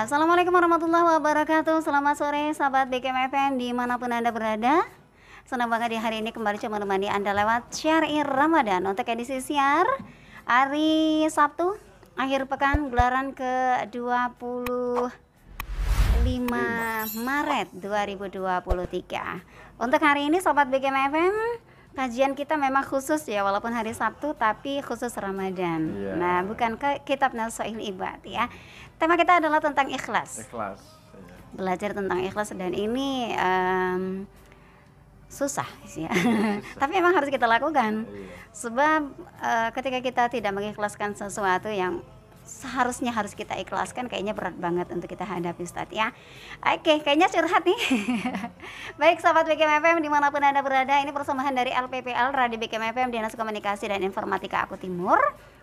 Assalamualaikum warahmatullahi wabarakatuh. Selamat sore sahabat BKM FM dimanapun Anda berada. Senang banget di hari ini kembali coba menemani Anda lewat Syari Ramadan untuk edisi siar hari Sabtu akhir pekan gelaran ke-25 Maret 2023. Untuk hari ini sobat BKM FM, kajian kita memang khusus ya, walaupun hari Sabtu tapi khusus Ramadan. Nah, bukan ke kitab Nasuhil Ibad ya. Tema kita adalah tentang ikhlas. Belajar tentang ikhlas, dan ini susah ya. Tapi memang harus kita lakukan. Sebab ketika kita tidak mengikhlaskan sesuatu yang seharusnya harus kita ikhlaskan, kayaknya berat banget untuk kita hadapi Ustadz ya. Oke, kayaknya curhat nih. Baik sahabat BKM FM dimanapun Anda berada, ini persembahan dari LPPL Radio BKM FM, Dinas Komunikasi dan Informatika Aku Timur,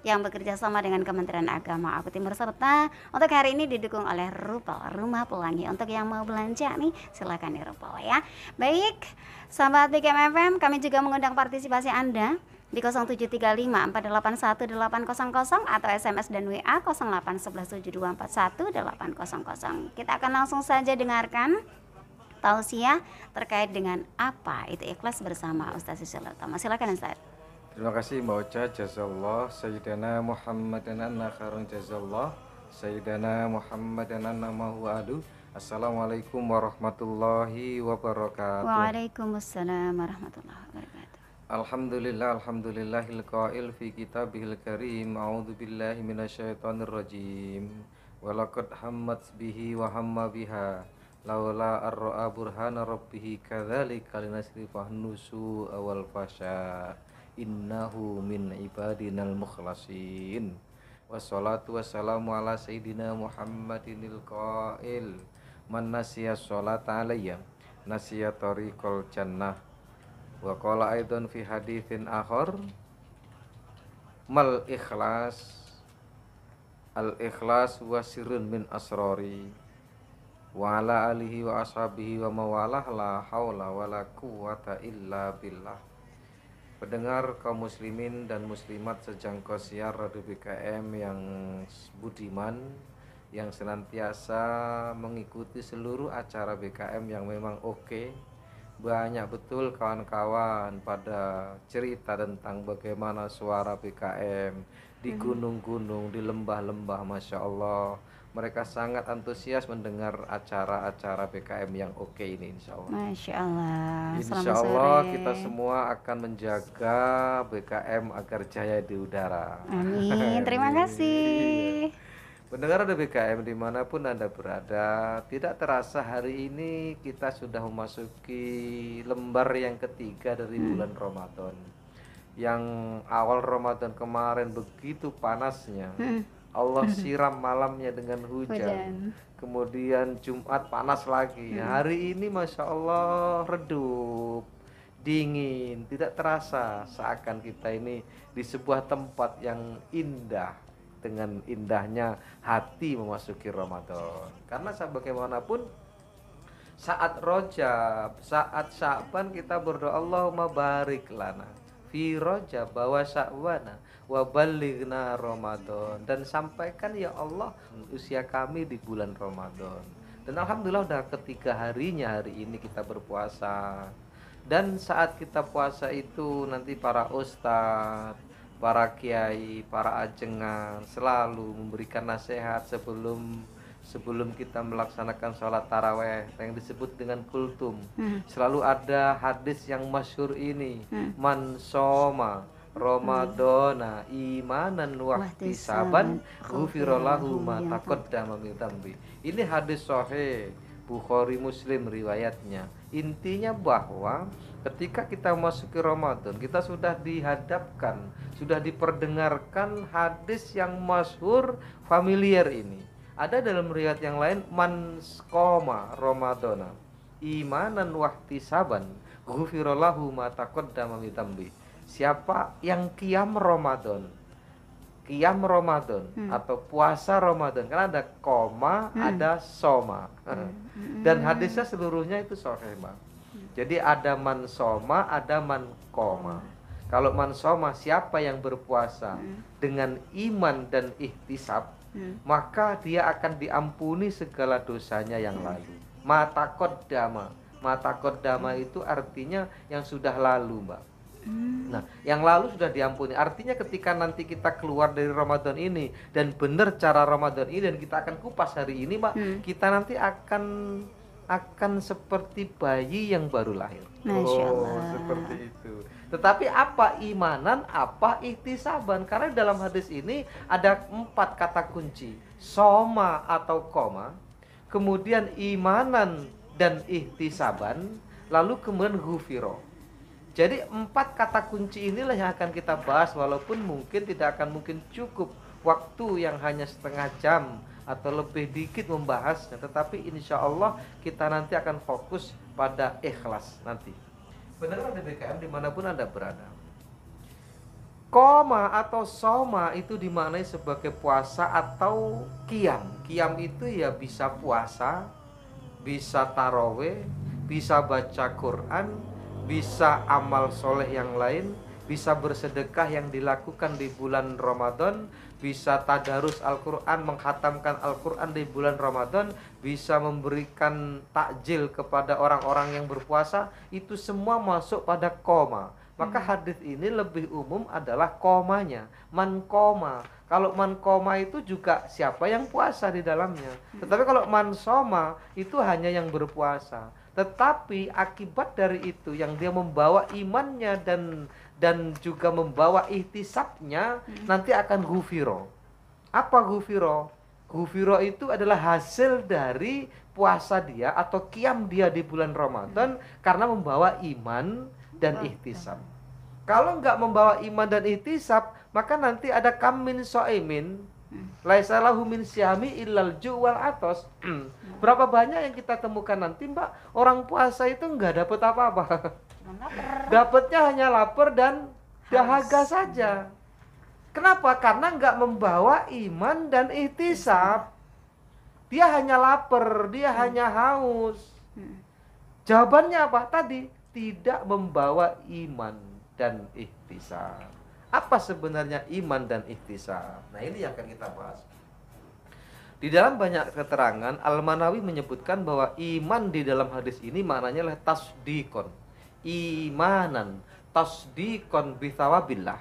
yang bekerja sama dengan Kementerian Agama Aku Timur, serta untuk hari ini didukung oleh Rupal Rumah Pelangi. Untuk yang mau belanja nih silakan di Rupal ya. Baik sahabat BKM FM, kami juga mengundang partisipasi Anda di 0735481800 atau SMS dan WA 08117241 800. Kita akan langsung saja dengarkan tausiah terkait dengan apa itu ikhlas bersama Ustaz Susilo Utama. Silakan Ustaz. Terima kasih Mbak Ocha, jazallah. Sayyidana Muhammadan anna kharun jazallah. Sayyidana Muhammadan anna mahu'adu. Assalamualaikum warahmatullahi wabarakatuh. Waalaikumsalam warahmatullahi wabarakatuh. Alhamdulillah, alhamdulillahil qail fi kitabihil karim. A'udzu billahi minasyaitonir rajim. Walaqad hammat bihi wa hamma biha laula ar-ra'a burhana rabbih kadzalika linasrifa nusu awal fasya. Innahu min ibadinal mukhlasin. Wassalatu wassalamu ala sayyidina Muhammadinil qail. Man nasiya sholata alayya nasiya tariqal jannah. Wa qala aidan fi haditsin akhar mal ikhlas al ikhlas wa sirrun min asrari wa ala alihi wa ashabihi wa mawalah la haula wala quwata illa billah. Pendengar kaum muslimin dan muslimat sejangkau siar Radio BKM yang budiman, yang senantiasa mengikuti seluruh acara BKM yang memang oke. Banyak betul kawan-kawan pada cerita tentang bagaimana suara BKM di gunung-gunung, di lembah-lembah, Masya Allah. Mereka sangat antusias mendengar acara-acara BKM yang oke ini, insya Allah. Masya Allah. Insya Allah kita semua akan menjaga BKM agar jaya di udara. Amin. Terima kasih. Pendengar BKM dimanapun Anda berada, tidak terasa hari ini kita sudah memasuki lembar yang ketiga dari bulan Ramadan. Yang awal Ramadan kemarin begitu panasnya, Allah siram malamnya dengan hujan. Kemudian Jumat panas lagi. Hari ini Masya Allah redup, dingin, tidak terasa seakan kita ini di sebuah tempat yang indah. Dengan indahnya hati memasuki Ramadan. Karena bagaimanapun saat Rajab, saat Sya'ban kita berdoa Allahumma barik lana fi Rajab wa Sya'wana wa ballighna Ramadan, dan sampaikan ya Allah usia kami di bulan Ramadan. Dan alhamdulillah udah ketiga harinya hari ini kita berpuasa. Dan saat kita puasa itu nanti para ustadz, para kiai, para ajengan selalu memberikan nasihat sebelum kita melaksanakan sholat taraweh yang disebut dengan kultum. Selalu ada hadis yang masyhur ini, man soma Ramadana imanan wahtisaban ghufirallahu ma taqaddama min dzambi. Ini hadis sahih Bukhari Muslim riwayatnya. Intinya bahwa ketika kita memasuki Ramadan, kita sudah dihadapkan, sudah diperdengarkan hadis yang masyhur familiar ini. Ada dalam riwayat yang lain, man qoma Ramadana imanan wahtisaban ghufirallahu ma taqaddama min dzambi. Siapa yang qiyam Ramadan atau puasa Ramadan, karena ada koma, ada soma. Dan hadisnya seluruhnya itu sahih, Bang. Jadi ada man soma, ada man koma. Kalau man soma, siapa yang berpuasa dengan iman dan ihtisab, maka dia akan diampuni segala dosanya yang lalu. Mata qaddama. Mata qaddama itu artinya yang sudah lalu, Mbak. Nah, yang lalu sudah diampuni. Artinya ketika nanti kita keluar dari Ramadan ini dan benar cara Ramadan ini dan kita akan kupas hari ini, Mbak, kita nanti akan seperti bayi yang baru lahir. Masya Allah. Seperti itu. Tetapi apa imanan, apa ihtisaban? Karena dalam hadis ini ada 4 kata kunci. Soma atau koma, kemudian imanan dan ihtisaban, lalu kemudian ghufiro. Jadi 4 kata kunci inilah yang akan kita bahas, walaupun mungkin tidak akan mungkin cukup waktu yang hanya setengah jam atau lebih dikit membahasnya, tetapi insya Allah kita nanti akan fokus pada ikhlas nanti. Benar ada BKM dimanapun Anda berada. Koma atau soma itu dimaknai sebagai puasa atau qiyam. Qiyam itu ya bisa puasa, bisa taraweh, bisa baca Quran, bisa amal soleh yang lain, bisa bersedekah yang dilakukan di bulan Ramadan, bisa tadarus Al-Quran, menghatamkan Al-Quran di bulan Ramadan, bisa memberikan takjil kepada orang-orang yang berpuasa. Itu semua masuk pada koma. Maka hadis ini lebih umum adalah komanya, man koma. Kalau man koma itu juga siapa yang puasa di dalamnya. Tetapi kalau man soma itu hanya yang berpuasa. Tetapi akibat dari itu yang dia membawa imannya dan juga membawa ihtisabnya, nanti akan ghufiro. Apa ghufiro? Ghufiro itu adalah hasil dari puasa dia atau qiyam dia di bulan Ramadan karena membawa iman dan ihtisab. Kalau enggak membawa iman dan ihtisab, maka nanti ada kam min so'imin laisa lahu min syami illal ju' wal atos. Berapa banyak yang kita temukan nanti, Mbak, orang puasa itu enggak dapat apa-apa. Dapatnya hanya lapar dan dahaga saja. Kenapa? Karena enggak membawa iman dan ihtisab. Dia hanya lapar, dia hanya haus. Jawabannya apa? Tadi tidak membawa iman dan ihtisab. Apa sebenarnya iman dan ihtisab? Nah, ini yang akan kita bahas. Di dalam banyak keterangan, Al-Manawi menyebutkan bahwa iman di dalam hadis ini maknanya adalah tasdikon. Imanan, tasdikon bithawabillah,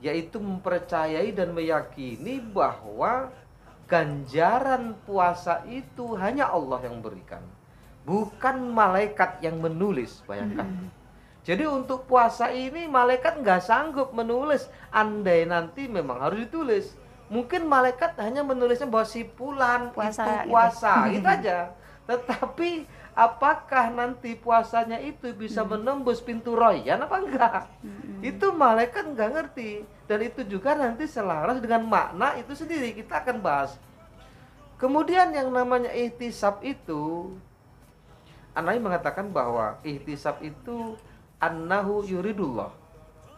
yaitu mempercayai dan meyakini bahwa ganjaran puasa itu hanya Allah yang berikan, bukan malaikat yang menulis. Bayangkan. Jadi untuk puasa ini malaikat nggak sanggup menulis. Andai nanti memang harus ditulis, mungkin malaikat hanya menulisnya bahwa si fulan Puasa, itu puasa, itu aja. Tetapi apakah nanti puasanya itu bisa menembus pintu royan apa enggak? Itu malaikat nggak ngerti. Dan itu juga nanti selaras dengan makna itu sendiri, kita akan bahas. Kemudian yang namanya ihtisab itu, Anai mengatakan bahwa ihtisab itu annahu yuridullah,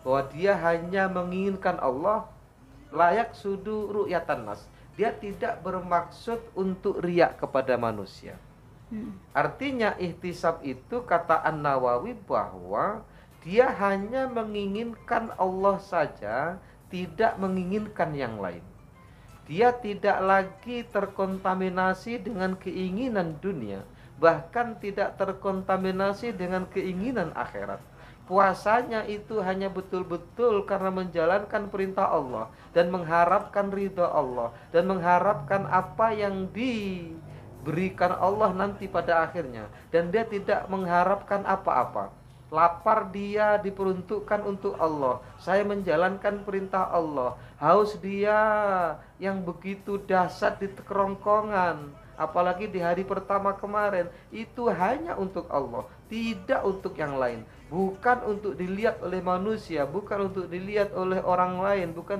bahwa dia hanya menginginkan Allah, layak sudu ru'yatan nas. Dia tidak bermaksud untuk riak kepada manusia. Artinya ihtisab itu, kata An-Nawawi, bahwa dia hanya menginginkan Allah saja, tidak menginginkan yang lain. Dia tidak lagi terkontaminasi dengan keinginan dunia, bahkan tidak terkontaminasi dengan keinginan akhirat. Puasanya itu hanya betul-betul karena menjalankan perintah Allah dan mengharapkan ridha Allah dan mengharapkan apa yang diberikan Allah nanti pada akhirnya, dan dia tidak mengharapkan apa-apa. Lapar dia diperuntukkan untuk Allah, saya menjalankan perintah Allah. Haus dia yang begitu dahsyat di kerongkongan, apalagi di hari pertama kemarin, itu hanya untuk Allah, tidak untuk yang lain. Bukan untuk dilihat oleh manusia, bukan untuk dilihat oleh orang lain, bukan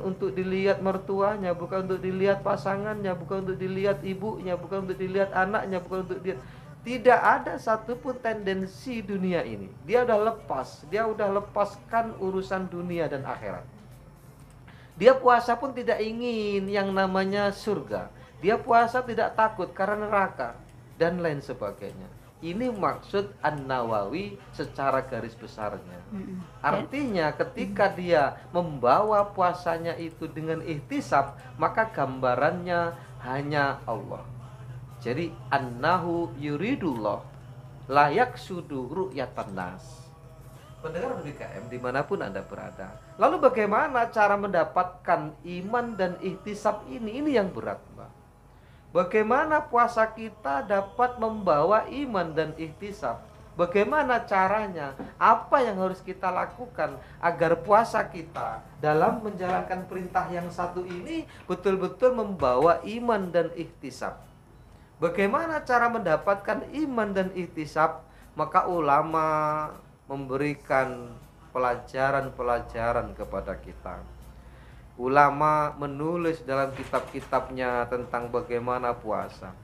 untuk dilihat mertuanya, bukan untuk dilihat pasangannya, bukan untuk dilihat ibunya, bukan untuk dilihat anaknya, bukan untuk dilihat. Tidak ada satupun tendensi dunia ini. Dia udah lepas, dia udah lepaskan urusan dunia dan akhirat. Dia puasa pun tidak ingin yang namanya surga. Dia puasa tidak takut karena neraka dan lain sebagainya. Ini maksud An-Nawawi secara garis besarnya. Artinya ketika dia membawa puasanya itu dengan ihtisab, maka gambarannya hanya Allah. Jadi annahu yuridullah layak sudu ru'yatan nas. Pendengar BKM dimanapun Anda berada. Lalu bagaimana cara mendapatkan iman dan ihtisab ini? Ini yang berat, Mbak. Bagaimana puasa kita dapat membawa iman dan ihtisab? Bagaimana caranya? Apa yang harus kita lakukan agar puasa kita dalam menjalankan perintah yang satu ini betul-betul membawa iman dan ihtisab? Bagaimana cara mendapatkan iman dan ihtisab? Maka ulama memberikan pelajaran-pelajaran kepada kita. Ulama menulis dalam kitab-kitabnya tentang bagaimana puasa.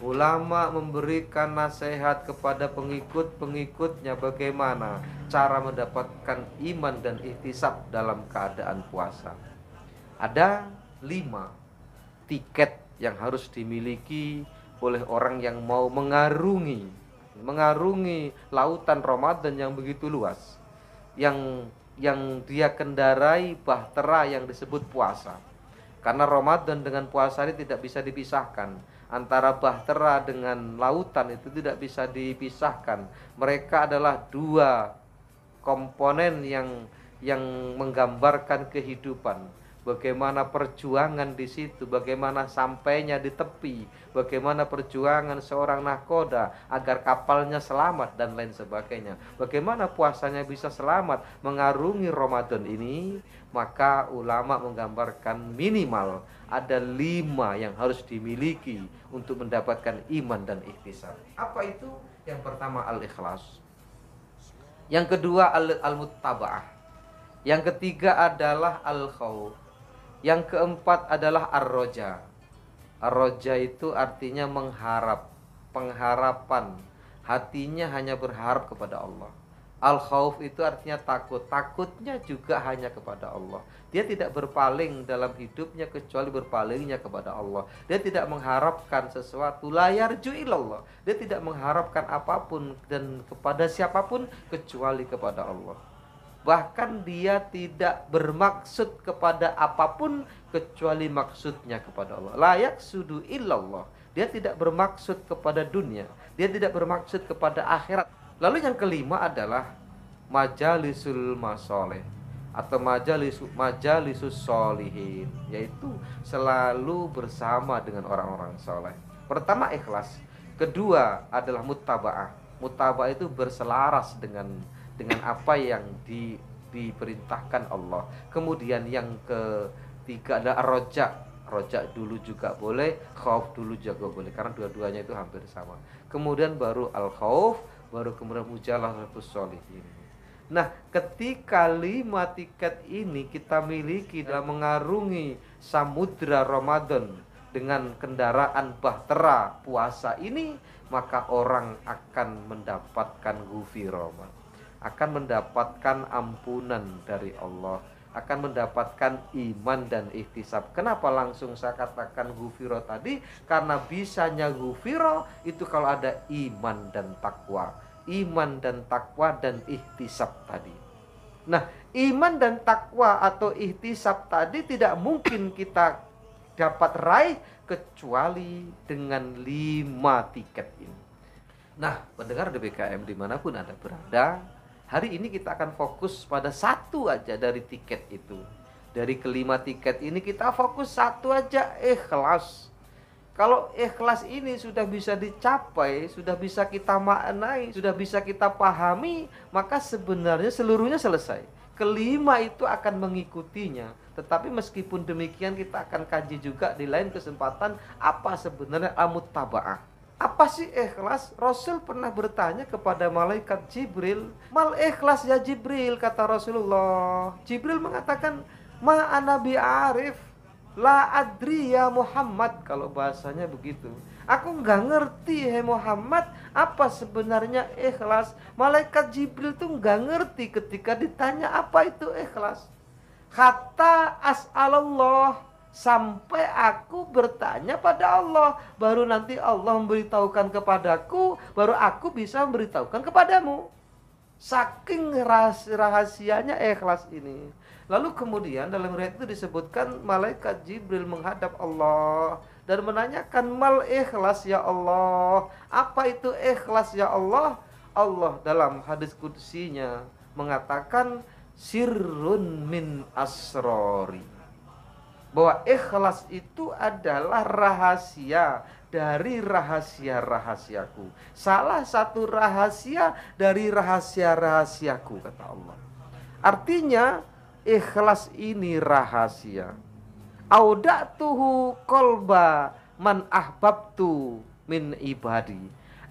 Ulama memberikan nasihat kepada pengikut-pengikutnya bagaimana cara mendapatkan iman dan ihtisab dalam keadaan puasa. Ada 5 tiket yang harus dimiliki oleh orang yang mau mengarungi lautan Ramadan yang begitu luas, yang dia kendarai bahtera yang disebut puasa. Karena Ramadan dengan puasa ini tidak bisa dipisahkan. Antara bahtera dengan lautan itu tidak bisa dipisahkan. Mereka adalah 2 komponen yang menggambarkan kehidupan. Bagaimana perjuangan di situ, bagaimana sampainya di tepi, bagaimana perjuangan seorang nahkoda agar kapalnya selamat dan lain sebagainya. Bagaimana puasanya bisa selamat mengarungi Ramadan ini, maka ulama menggambarkan minimal ada 5 yang harus dimiliki untuk mendapatkan iman dan ihtisab. Apa itu? Yang pertama al-ikhlas. Yang kedua al-muttaba'ah. Yang ketiga adalah al-khauf. Yang keempat adalah ar-roja. Ar-roja itu artinya mengharap, pengharapan. Hatinya hanya berharap kepada Allah. Al-khauf itu artinya takut. Takutnya juga hanya kepada Allah. Dia tidak berpaling dalam hidupnya kecuali berpalingnya kepada Allah. Dia tidak mengharapkan sesuatu, la yarju ilallah. Dia tidak mengharapkan apapun dan kepada siapapun kecuali kepada Allah. Bahkan dia tidak bermaksud kepada apapun kecuali maksudnya kepada Allah. Layak sudu illallah. Dia tidak bermaksud kepada dunia. Dia tidak bermaksud kepada akhirat. Lalu yang kelima adalah majalisul masoleh atau majalisus solihin, yaitu selalu bersama dengan orang-orang soleh. Pertama ikhlas. Kedua adalah muttaba'ah. Muttaba'ah itu berselaras dengan apa yang diperintahkan Allah. Kemudian yang ketiga adalah roja. Roja dulu juga boleh, khauf dulu juga boleh, karena dua-duanya itu hampir sama. Kemudian baru al-khauf, baru kemudian mujalasatus sholihin. Nah, ketika 5 tiket ini kita miliki dalam mengarungi samudra Ramadan dengan kendaraan bahtera puasa ini, maka orang akan mendapatkan ghufirah, akan mendapatkan ampunan dari Allah, akan mendapatkan iman dan ihtisab. Kenapa langsung saya katakan ghufirah tadi? Karena bisanya ghufirah itu kalau ada iman dan takwa. Iman dan takwa dan ihtisab tadi. Nah, iman dan takwa atau ihtisab tadi tidak mungkin kita dapat raih kecuali dengan 5 tiket ini. Nah, pendengar DBKM dimanapun Anda berada, hari ini kita akan fokus pada 1 aja dari tiket itu. Dari kelima tiket ini kita fokus 1 aja, ikhlas. Kalau ikhlas ini sudah bisa dicapai, sudah bisa kita maknai, sudah bisa kita pahami, maka sebenarnya seluruhnya selesai. Kelima itu akan mengikutinya. Tetapi meskipun demikian kita akan kaji juga di lain kesempatan apa sebenarnya al-muttaba'ah. Apa sih ikhlas? Rasul pernah bertanya kepada malaikat Jibril, "Mal ikhlas ya Jibril?" kata Rasulullah. Jibril mengatakan, "Ma ana bi arif, la adri ya Muhammad." Kalau bahasanya begitu. Aku nggak ngerti, hai Muhammad, apa sebenarnya ikhlas. Malaikat Jibril tuh nggak ngerti ketika ditanya apa itu ikhlas. Kata as'alallah, sampai aku bertanya pada Allah. Baru nanti Allah memberitahukan kepadaku, baru aku bisa memberitahukan kepadamu. Saking rahasianya ikhlas ini. Lalu kemudian dalam riwayat itu disebutkan malaikat Jibril menghadap Allah dan menanyakan, mal ikhlas ya Allah, apa itu ikhlas ya Allah? Allah dalam hadis qudsinya mengatakan sirrun min asrori, bahwa ikhlas itu adalah rahasia dari rahasia-rahasiaku, salah satu rahasia dari rahasia-rahasiaku, kata Allah. Artinya ikhlas ini rahasia. Auda'tuhu qalba man ahbabtu min ibadi.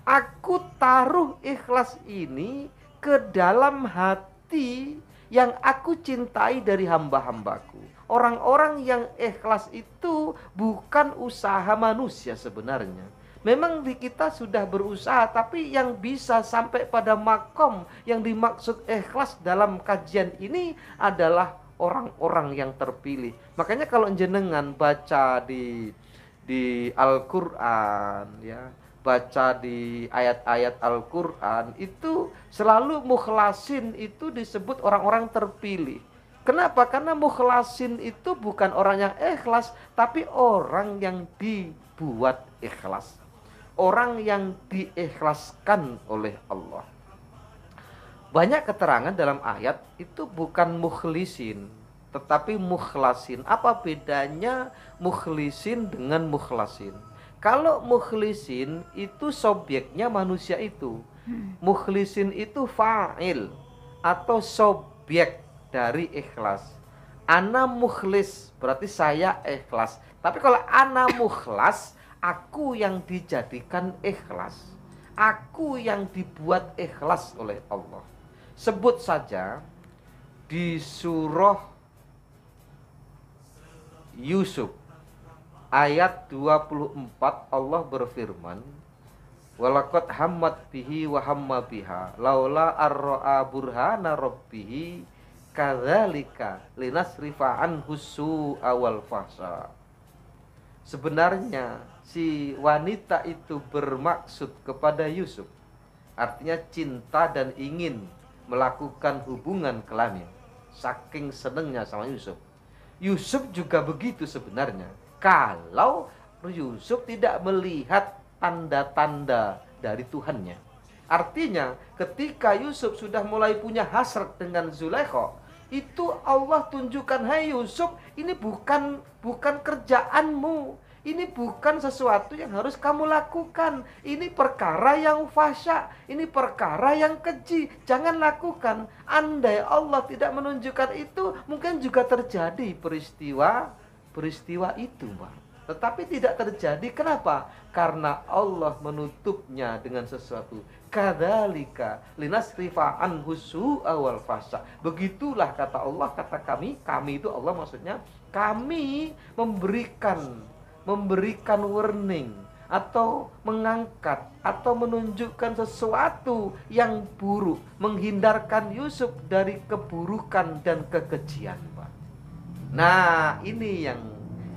Aku taruh ikhlas ini ke dalam hati yang aku cintai dari hamba-hambaku. Orang-orang yang ikhlas itu bukan usaha manusia sebenarnya. Memang di kita sudah berusaha, tapi yang bisa sampai pada makom yang dimaksud ikhlas dalam kajian ini adalah orang-orang yang terpilih. Makanya kalau jenengan baca di Al-Qur'an ya, baca di ayat-ayat Al-Qur'an itu selalu mukhlasin itu disebut orang-orang terpilih. Kenapa? Karena mukhlasin itu bukan orang yang ikhlas, tapi orang yang dibuat ikhlas. Orang yang diikhlaskan oleh Allah. Banyak keterangan dalam ayat itu bukan mukhlisin, tetapi mukhlasin. Apa bedanya mukhlisin dengan mukhlasin? Kalau mukhlisin itu subjeknya manusia itu. Mukhlisin itu fa'il atau subjek dari ikhlas. Ana mukhlis berarti saya ikhlas. Tapi kalau ana mukhlas, aku yang dijadikan ikhlas. Aku yang dibuat ikhlas oleh Allah. Sebut saja di surah Yusuf ayat 24 Allah berfirman, walaqad hammat bihi wa hamma biha laula arra'a burhana rabbih kadzalika linasrifa anhu su'a wal fahsya. Sebenarnya si wanita itu bermaksud kepada Yusuf, artinya cinta dan ingin melakukan hubungan kelamin, saking senengnya sama Yusuf. Yusuf juga begitu sebenarnya, kalau Yusuf tidak melihat tanda-tanda dari Tuhannya. Artinya ketika Yusuf sudah mulai punya hasrat dengan Zulaikha, itu Allah tunjukkan, hai Yusuf, ini bukan kerjaanmu. Ini bukan sesuatu yang harus kamu lakukan. Ini perkara yang fahsya. Ini perkara yang keji. Jangan lakukan. Andai Allah tidak menunjukkan itu, mungkin juga terjadi peristiwa itu, Mbak. Tetapi tidak terjadi. Kenapa? Karena Allah menutupnya dengan sesuatu. Kadzalika linasrifa anhu su'a wal fahsya. Begitulah kata Allah, kata kami itu Allah maksudnya, kami memberikan warning atau mengangkat atau menunjukkan sesuatu yang buruk, menghindarkan Yusuf dari keburukan dan kekejian, Pak. Nah, ini yang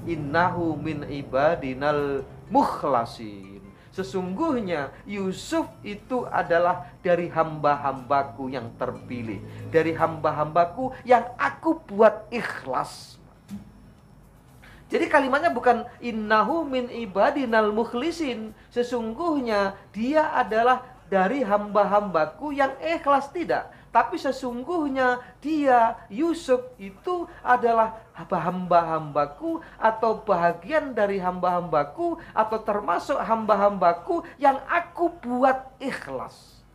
innahu min ibadinal mukhlasin. Sesungguhnya Yusuf itu adalah dari hamba-hambaku yang terpilih, dari hamba-hambaku yang aku buat ikhlas. Jadi kalimatnya bukan innahu min ibadinal mukhlisin. Sesungguhnya dia adalah dari hamba-hambaku yang ikhlas, tidak. Tapi sesungguhnya dia, Yusuf itu adalah hamba-hambaku atau bahagian dari hamba-hambaku atau termasuk hamba-hambaku yang aku buat ikhlas.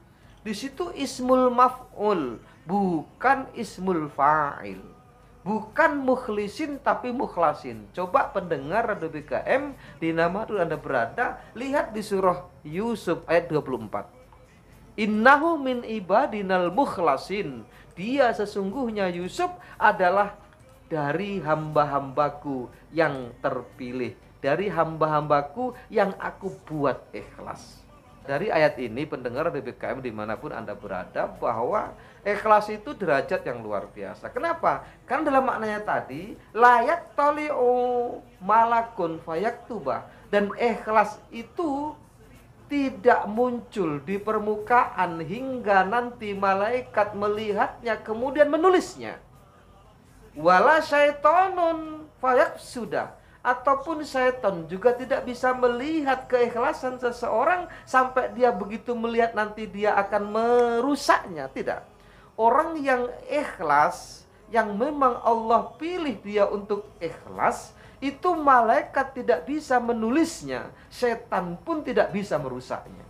Di situ ismul maf'ul, bukan ismul fa'il. Bukan mukhlisin tapi mukhlasin. Coba pendengar Radio BKM di nama itu Anda berada, lihat di surah Yusuf ayat 24. Innahu min ibadinal mukhlasin. Dia sesungguhnya Yusuf adalah dari hamba-hambaku yang terpilih, dari hamba-hambaku yang aku buat ikhlas. Dari ayat ini pendengar BBKM dimanapun Anda berada, bahwa ikhlas itu derajat yang luar biasa. Kenapa? Karena dalam maknanya tadi, layak toli'u malakun fayaktubah. Dan ikhlas itu tidak muncul di permukaan hingga nanti malaikat melihatnya kemudian menulisnya. Wala syaitonun sudah, ataupun syaitan juga tidak bisa melihat keikhlasan seseorang sampai dia begitu melihat nanti dia akan merusaknya. Tidak. Orang yang ikhlas, yang memang Allah pilih dia untuk ikhlas, itu malaikat tidak bisa menulisnya, setan pun tidak bisa merusaknya.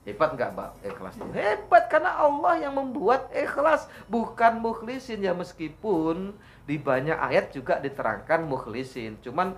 Hebat nggak, Mbak? Ikhlas itu hebat karena Allah yang membuat ikhlas, bukan mukhlisin. Ya meskipun di banyak ayat juga diterangkan mukhlisin, cuman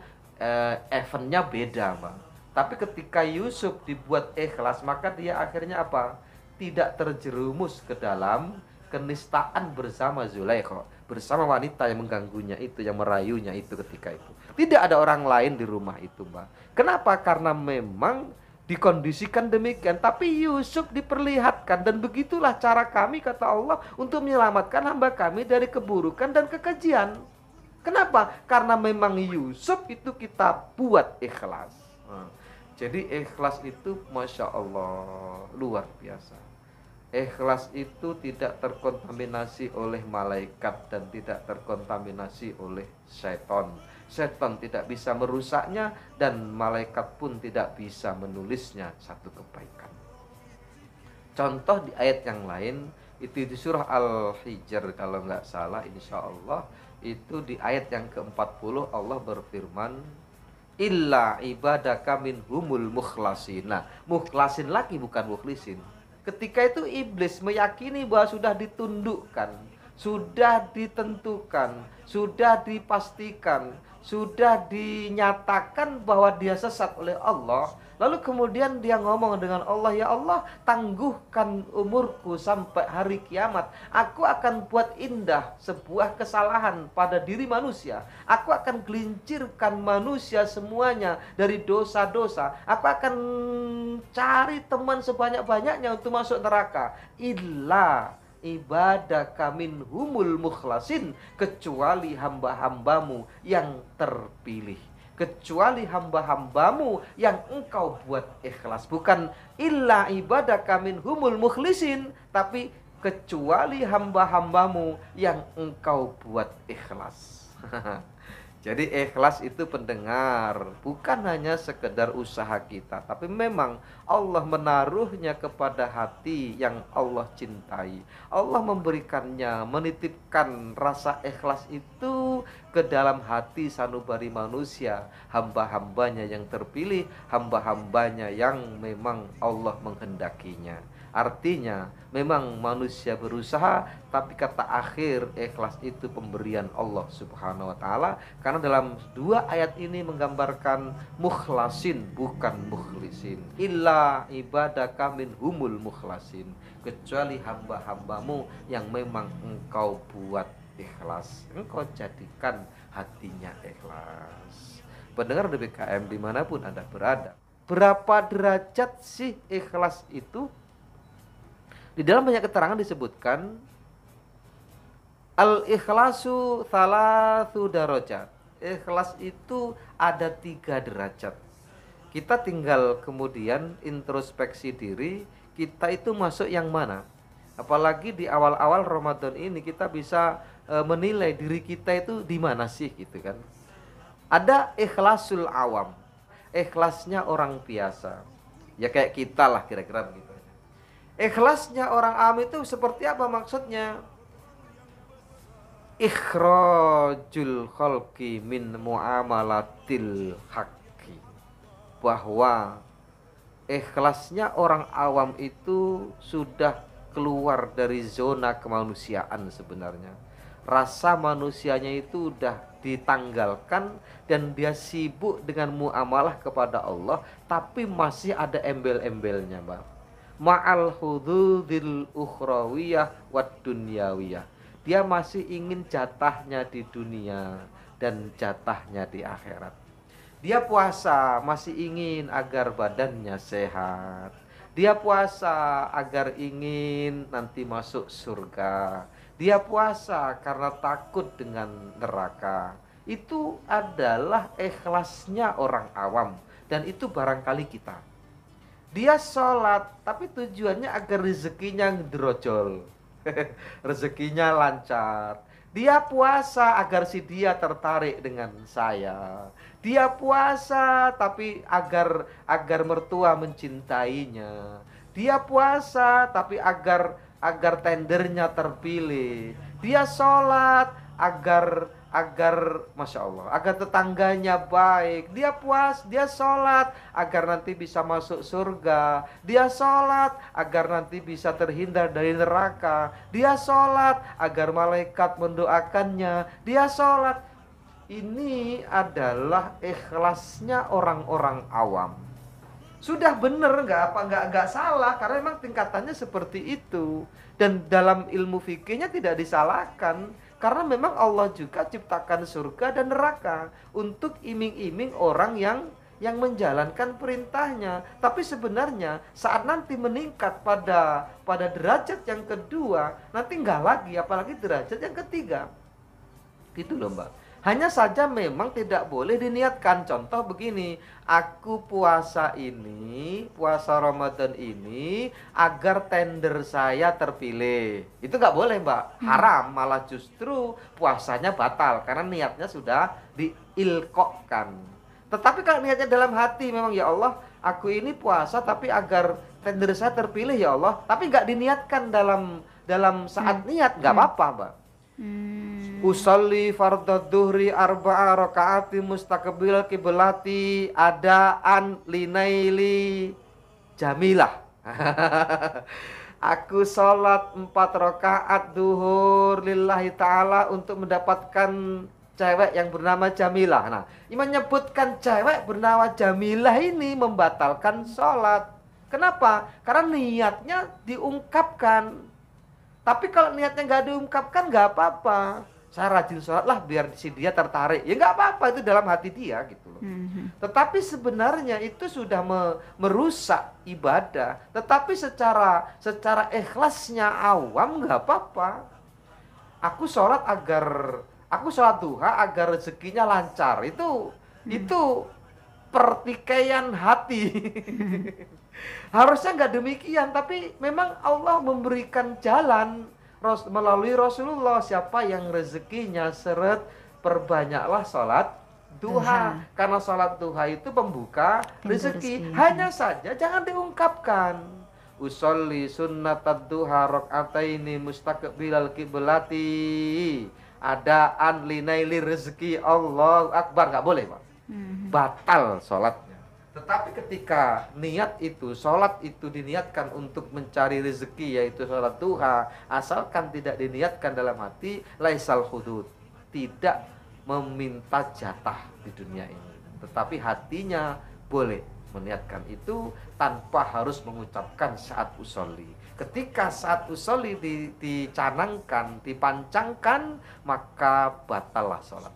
eventnya beda, Mbak. Tapi ketika Yusuf dibuat ikhlas, maka dia akhirnya apa? Tidak terjerumus ke dalam kenistaan bersama Zulaikha, bersama wanita yang mengganggunya itu, yang merayunya itu ketika itu. Tidak ada orang lain di rumah itu, Mbak. Kenapa? Karena memang dikondisikan demikian. Tapi Yusuf diperlihatkan, dan begitulah cara kami, kata Allah, untuk menyelamatkan hamba kami dari keburukan dan kekejian. Kenapa? Karena memang Yusuf itu kita buat ikhlas. Jadi ikhlas itu Masya Allah luar biasa. Ikhlas itu tidak terkontaminasi oleh malaikat dan tidak terkontaminasi oleh setan. Setan tidak bisa merusaknya dan malaikat pun tidak bisa menulisnya satu kebaikan. Contoh di ayat yang lain itu di surah Al-Hijr kalau nggak salah, insya Allah itu di ayat yang ke-40 Allah berfirman, illa ibadaka minhumul mukhlasin. Nah, mukhlasin lagi bukan mukhlisin. Ketika itu iblis meyakini bahwa sudah ditundukkan, sudah ditentukan, sudah dipastikan, sudah dinyatakan bahwa dia sesat oleh Allah. Lalu kemudian dia ngomong dengan Allah, ya Allah, tangguhkan umurku sampai hari kiamat. Aku akan buat indah sebuah kesalahan pada diri manusia. Aku akan gelincirkan manusia semuanya dari dosa-dosa. Aku akan cari teman sebanyak-banyaknya untuk masuk neraka. Illa ibadaka minhumul mukhlasin, kecuali hamba-hambamu yang terpilih, kecuali hamba-hambamu yang engkau buat ikhlas. Bukan illa ibadaka minhumul mukhlisin, tapi kecuali hamba-hambamu yang engkau buat ikhlas. Jadi ikhlas itu pendengar bukan hanya sekedar usaha kita, tapi memang Allah menaruhnya kepada hati yang Allah cintai. Allah memberikannya, menitipkan rasa ikhlas itu ke dalam hati sanubari manusia, hamba-hambanya yang terpilih, hamba-hambanya yang memang Allah menghendakinya. Artinya memang manusia berusaha, tapi kata akhir ikhlas itu pemberian Allah Subhanahu wa taala. Karena dalam dua ayat ini menggambarkan mukhlasin bukan mukhlisin. Illa ibadaka minhumul mukhlasin, kecuali hamba-hambamu yang memang engkau buat ikhlas, engkau jadikan hatinya ikhlas. Pendengar DBKM dimanapun Anda berada, berapa derajat sih ikhlas itu? Di dalam banyak keterangan disebutkan al-ikhlasu thalathu darajat. Ikhlas itu ada 3 derajat. Kita tinggal kemudian introspeksi diri, kita itu masuk yang mana? Apalagi di awal-awal Ramadan ini kita bisa menilai diri kita itu di mana sih gitu kan. Ada ikhlasul awam. Ikhlasnya orang biasa. Ya kayak kita lah kira-kira begitu. Ikhlasnya orang awam itu seperti apa maksudnya? Ikhrajul khalqi min muamalatil haqqi. Bahwa ikhlasnya orang awam itu sudah keluar dari zona kemanusiaan sebenarnya. Rasa manusianya itu udah ditanggalkan dan dia sibuk dengan muamalah kepada Allah, tapi masih ada embel-embelnya, Bang. Ma'al hududil ukhrawiyah wad dunyawiyah. Dia masih ingin jatahnya di dunia dan jatahnya di akhirat. Dia puasa masih ingin agar badannya sehat. Dia puasa agar ingin nanti masuk surga. Dia puasa karena takut dengan neraka. Itu adalah ikhlasnya orang awam. Dan itu barangkali kita. Dia sholat, tapi tujuannya agar rezekinya drojol. Rezekinya lancar. Dia puasa agar si dia tertarik dengan saya. Dia puasa tapi agar mertua mencintainya. Dia puasa tapi agar tendernya terpilih. Dia sholat agar masya Allah, agar tetangganya baik. Dia sholat agar nanti bisa masuk surga. Dia sholat agar nanti bisa terhindar dari neraka. Dia sholat agar malaikat mendoakannya. Dia sholat. Ini adalah ikhlasnya orang-orang awam. Sudah benar, nggak salah, karena memang tingkatannya seperti itu. Dan dalam ilmu fikihnya tidak disalahkan. Karena memang Allah juga ciptakan surga dan neraka untuk iming-iming orang yang menjalankan perintahnya. Tapi sebenarnya saat nanti meningkat pada derajat yang kedua, nanti enggak lagi, apalagi derajat yang ketiga. Gitu loh Mbak. Hanya saja memang tidak boleh diniatkan. Contoh begini, aku puasa Ramadan ini agar tender saya terpilih. Itu nggak boleh Mbak, haram, malah justru puasanya batal karena niatnya sudah diilkokkan. Tetapi kalau niatnya dalam hati memang, ya Allah, aku ini puasa tapi agar tender saya terpilih ya Allah, tapi nggak diniatkan dalam saat niat, nggak apa-apa Mbak. Usolli fardad duhri arba'a rakaati mustaqbil kiblati adaan linaili jamilah. Aku sholat 4 rakaat duhur lillahi ta'ala untuk mendapatkan cewek yang bernama Jamilah. Nah, menyebutkan cewek bernama Jamilah ini membatalkan sholat. Kenapa? Karena niatnya diungkapkan. Tapi kalau niatnya nggak diungkapkan, nggak apa-apa. Saya rajin sholat lah biar si dia tertarik. Ya nggak apa-apa, itu dalam hati dia gitu loh. Tetapi sebenarnya itu sudah merusak ibadah. Tetapi secara ikhlasnya awam nggak apa-apa. Aku sholat duha agar rezekinya lancar. Itu pertikaian hati. Harusnya nggak demikian, tapi memang Allah memberikan jalan melalui Rasulullah. Siapa yang rezekinya seret, perbanyaklah sholat duha. Karena sholat duha itu pembuka rezeki. Hanya saja jangan diungkapkan. Usolli sunnatad duha rakaataini mustaqbilal kiblati adaan linaili rezeki Allahu Akbar. Nggak boleh Pak, batal sholatnya. Tetapi ketika niat itu, sholat itu diniatkan untuk mencari rezeki, yaitu sholat duha, asalkan tidak diniatkan dalam hati, laisal hudud, tidak meminta jatah di dunia ini. Tetapi hatinya boleh meniatkan itu tanpa harus mengucapkan saat usolli. Ketika saat usolli dicanangkan, dipancangkan, maka batallah sholat.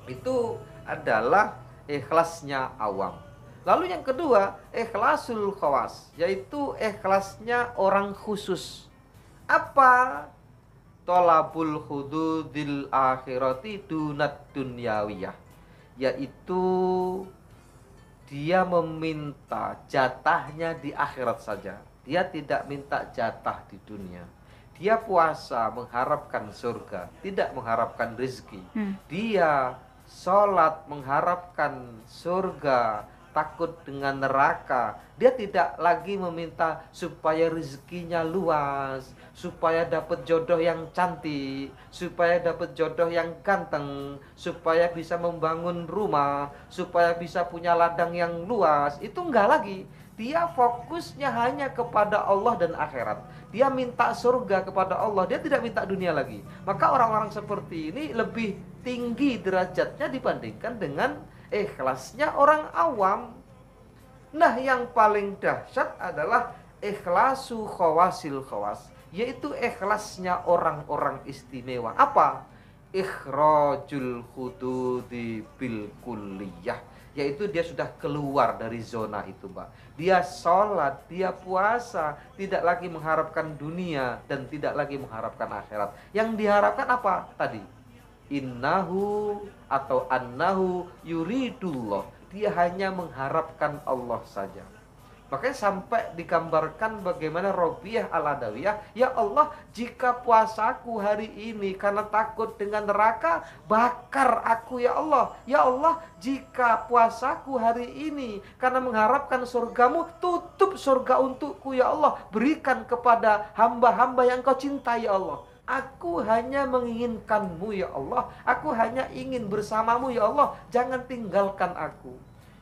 Itu adalah ikhlasnya awam. Lalu yang kedua, ikhlasul khawas, yaitu ikhlasnya orang khusus. Apa? Tolabul hududil akhirati dunat dunyawiyah, yaitu dia meminta jatahnya di akhirat saja. Dia tidak minta jatah di dunia. Dia puasa mengharapkan surga, tidak mengharapkan rezeki. Dia sholat mengharapkan surga, takut dengan neraka. Dia tidak lagi meminta supaya rezekinya luas, supaya dapat jodoh yang cantik, supaya dapat jodoh yang ganteng, supaya bisa membangun rumah, supaya bisa punya ladang yang luas. Itu enggak lagi. Dia fokusnya hanya kepada Allah dan akhirat. Dia minta surga kepada Allah, dia tidak minta dunia lagi. Maka orang-orang seperti ini lebih tinggi derajatnya dibandingkan dengan ikhlasnya orang awam. Nah, yang paling dahsyat adalah ikhlasu khawasil khawas, yaitu ikhlasnya orang-orang istimewa. Apa? Ikhrajul hududi bil kulliyah, yaitu dia sudah keluar dari zona itu, Mbak. Dia sholat, dia puasa, tidak lagi mengharapkan dunia dan tidak lagi mengharapkan akhirat. Yang diharapkan apa tadi? Innahu atau annahu yuridullah. Dia hanya mengharapkan Allah saja. Makanya sampai digambarkan bagaimana Robiah Al-Adawiyah, ya Allah, jika puasaku hari ini karena takut dengan neraka, bakar aku ya Allah. Ya Allah, jika puasaku hari ini karena mengharapkan surgamu, tutup surga untukku ya Allah. Berikan kepada hamba-hamba yang kau cintai ya Allah. Aku hanya menginginkanmu ya Allah. Aku hanya ingin bersamamu ya Allah. Jangan tinggalkan aku.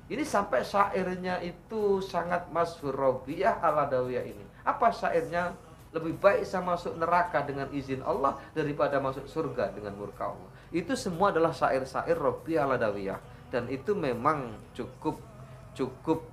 Ini sampai syairnya itu sangat masyhur, Robiah Al-Adawiyah ini. Apa syairnya? Lebih baik saya masuk neraka dengan izin Allah daripada masuk surga dengan murka Allah. Itu semua adalah syair-syair Robiah Al-Adawiyah. Dan itu memang cukup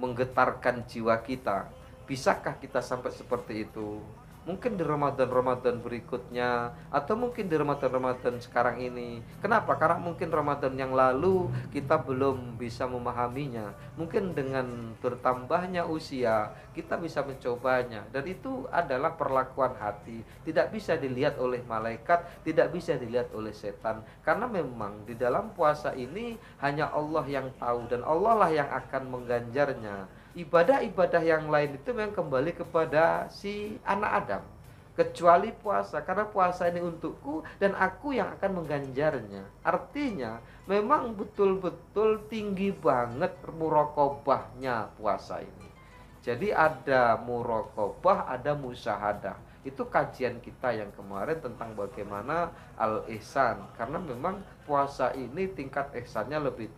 menggetarkan jiwa kita. Bisakah kita sampai seperti itu? Mungkin di Ramadan-Ramadan berikutnya, atau mungkin di Ramadan-Ramadan sekarang ini. Kenapa? Karena mungkin Ramadan yang lalu kita belum bisa memahaminya. Mungkin dengan bertambahnya usia kita bisa mencobanya. Dan itu adalah perlakuan hati. Tidak bisa dilihat oleh malaikat, tidak bisa dilihat oleh setan. Karena memang di dalam puasa ini hanya Allah yang tahu, dan Allah lah yang akan mengganjarnya. Ibadah-ibadah yang lain itu memang kembali kepada si anak Adam, kecuali puasa, karena puasa ini untukku dan aku yang akan mengganjarnya. Artinya memang betul-betul tinggi banget muraqabahnya puasa ini. Jadi ada muraqabah, ada musyahadah. Itu kajian kita yang kemarin tentang bagaimana al-ihsan, karena memang puasa ini tingkat ihsannya lebih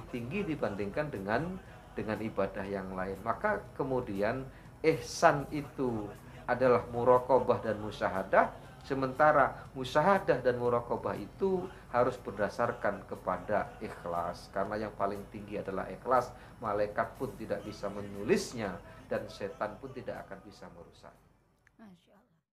tinggi dibandingkan dengan ibadah yang lain. Maka kemudian ihsan itu adalah muraqabah dan musyahadah, sementara musyahadah dan muraqabah itu harus berdasarkan kepada ikhlas, karena yang paling tinggi adalah ikhlas. Malaikat pun tidak bisa menulisnya dan setan pun tidak akan bisa merusak.